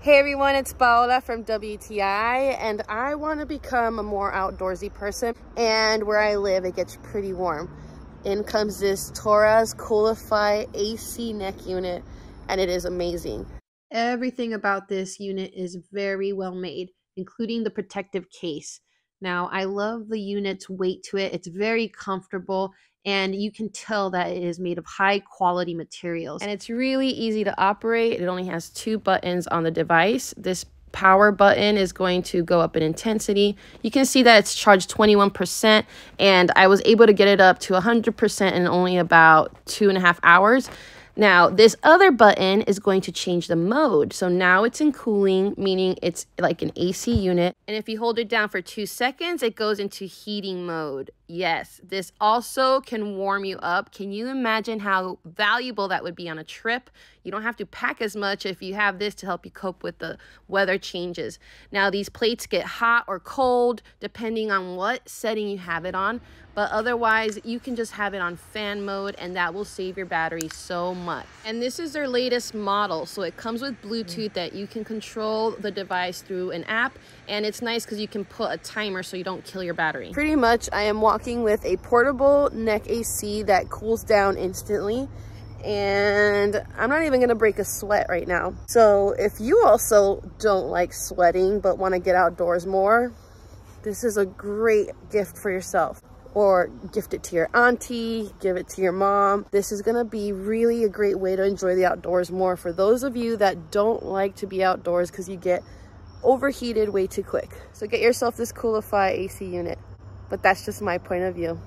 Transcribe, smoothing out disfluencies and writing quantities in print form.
Hey everyone, it's Paola from WTI, and I want to become a more outdoorsy person, and where I live it gets pretty warm. In comes this TORRAS COOLIFY AC neck unit, and it is amazing. Everything about this unit is very well made, including the protective case. Now, I love the unit's weight to it. It's very comfortable, and you can tell that it is made of high quality materials. And it's really easy to operate. It only has 2 buttons on the device. This power button is going to go up in intensity. You can see that it's charged 21%, and I was able to get it up to 100% in only about 2.5 hours. Now, this other button is going to change the mode. So now it's in cooling, meaning it's like an AC unit. And if you hold it down for 2 seconds, it goes into heating mode. Yes, this also can warm you up. Can you imagine how valuable that would be on a trip? You don't have to pack as much if you have this to help you cope with the weather changes. Now, these plates get hot or cold depending on what setting you have it on. But otherwise, you can just have it on fan mode, and that will save your battery so much. And this is their latest model. So it comes with Bluetooth that you can control the device through an app. And it's nice because you can put a timer so you don't kill your battery. Pretty much, I am walking with a portable neck AC that cools down instantly. And I'm not even gonna break a sweat right now. So if you also don't like sweating but want to get outdoors more, this is a great gift for yourself. Or gift it to your auntie, give it to your mom. This is gonna be really a great way to enjoy the outdoors more for those of you that don't like to be outdoors because you get overheated way too quick. So get yourself this COOLIFY AC unit. But that's just my point of view.